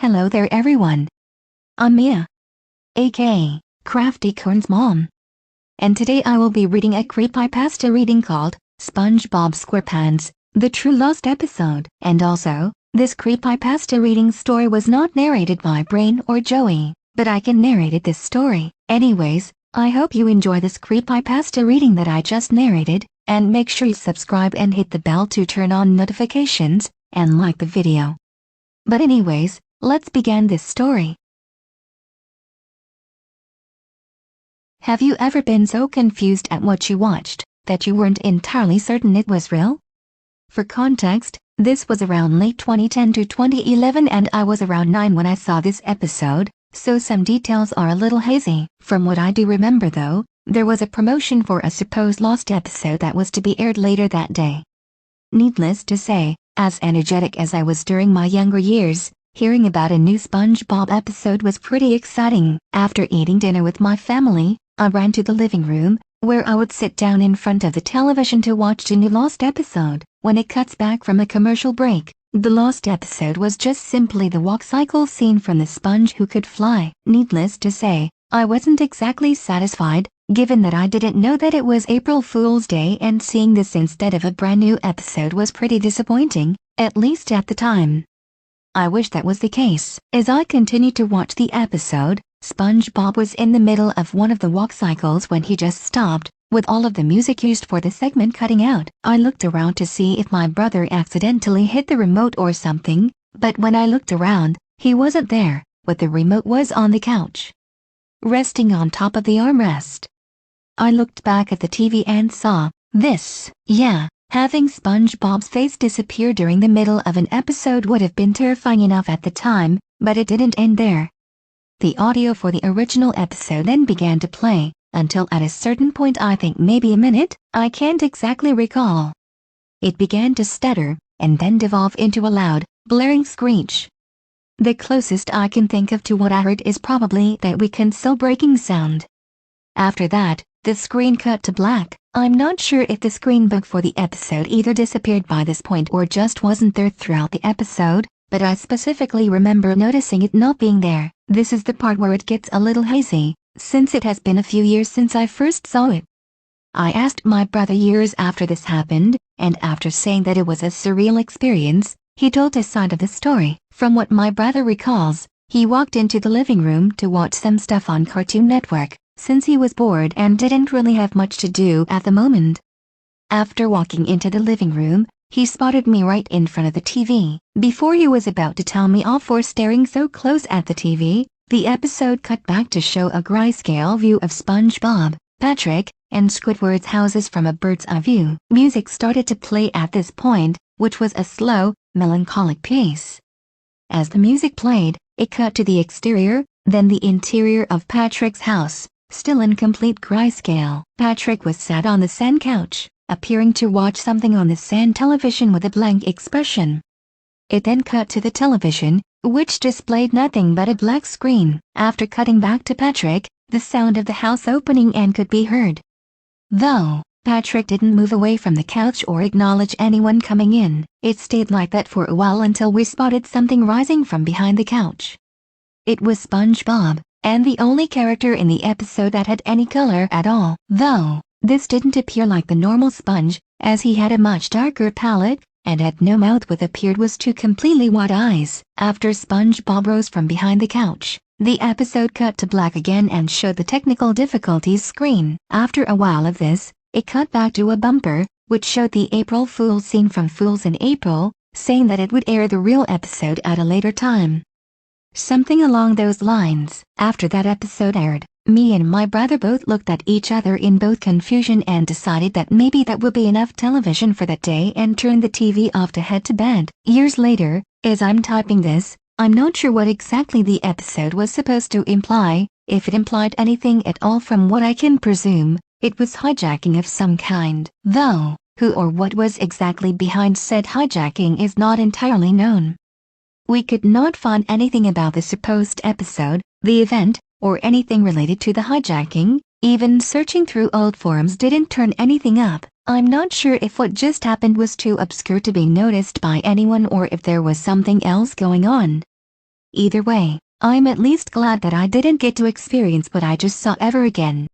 Hello there everyone. I'm Mia, aka Craftycorn's mom. And today I will be reading a creepypasta reading called SpongeBob SquarePants, The True Lost Episode. And also, this creepypasta reading story was not narrated by Brain or Joey, but I can narrate this story. Anyways, I hope you enjoy this creepypasta reading that I just narrated, and make sure you subscribe and hit the bell to turn on notifications, and like the video. But anyways, let's begin this story. Have you ever been so confused at what you watched, that you weren't entirely certain it was real? For context, this was around late 2010 to 2011 and I was around 9 when I saw this episode, so some details are a little hazy. From what I do remember though, there was a promotion for a supposed lost episode that was to be aired later that day. Needless to say, as energetic as I was during my younger years, hearing about a new SpongeBob episode was pretty exciting. After eating dinner with my family, I ran to the living room, where I would sit down in front of the television to watch the new lost episode. When it cuts back from a commercial break, the lost episode was just simply the walk cycle scene from the sponge who could fly. Needless to say, I wasn't exactly satisfied, given that I didn't know that it was April Fool's Day, and seeing this instead of a brand new episode was pretty disappointing, at least at the time. I wish that was the case. As I continued to watch the episode, SpongeBob was in the middle of one of the walk cycles when he just stopped, with all of the music used for the segment cutting out. I looked around to see if my brother accidentally hit the remote or something, but when I looked around, he wasn't there, but the remote was on the couch, resting on top of the armrest. I looked back at the TV and saw this. Yeah, having SpongeBob's face disappear during the middle of an episode would have been terrifying enough at the time, but it didn't end there. The audio for the original episode then began to play, until at a certain point, I think maybe a minute, I can't exactly recall, it began to stutter, and then devolve into a loud, blaring screech. The closest I can think of to what I heard is probably that console breaking sound. After that, the screen cut to black. I'm not sure if the screen book for the episode either disappeared by this point or just wasn't there throughout the episode, but I specifically remember noticing it not being there. This is the part where it gets a little hazy, since it has been a few years since I first saw it. I asked my brother years after this happened, and after saying that it was a surreal experience, he told his side of the story. From what my brother recalls, he walked into the living room to watch some stuff on Cartoon Network, since he was bored and didn't really have much to do at the moment. After walking into the living room, he spotted me right in front of the TV. Before he was about to tell me off for staring so close at the TV, the episode cut back to show a grayscale view of SpongeBob, Patrick, and Squidward's houses from a bird's eye view. Music started to play at this point, which was a slow, melancholic pace. As the music played, it cut to the exterior, then the interior of Patrick's house, still in complete grayscale. Patrick was sat on the sand couch, appearing to watch something on the sand television with a blank expression. It then cut to the television, which displayed nothing but a black screen. After cutting back to Patrick, the sound of the house opening and could be heard. Though Patrick didn't move away from the couch or acknowledge anyone coming in. It stayed like that for a while until we spotted something rising from behind the couch. It was SpongeBob, and the only character in the episode that had any color at all. Though this didn't appear like the normal sponge, as he had a much darker palette, and had no mouth, what appeared was two completely white eyes. After SpongeBob rose from behind the couch, the episode cut to black again and showed the technical difficulties screen. After a while of this, it cut back to a bumper, which showed the April Fool's scene from Fools in April, saying that it would air the real episode at a later time. Something along those lines. After that episode aired, me and my brother both looked at each other in both confusion and decided that maybe that would be enough television for that day and turned the TV off to head to bed. Years later, as I'm typing this, I'm not sure what exactly the episode was supposed to imply, if it implied anything at all. From what I can presume, it was hijacking of some kind. Though, who or what was exactly behind said hijacking is not entirely known. We could not find anything about the supposed episode, the event, or anything related to the hijacking. Even searching through old forums didn't turn anything up. I'm not sure if what just happened was too obscure to be noticed by anyone or if there was something else going on. Either way, I'm at least glad that I didn't get to experience what I just saw ever again.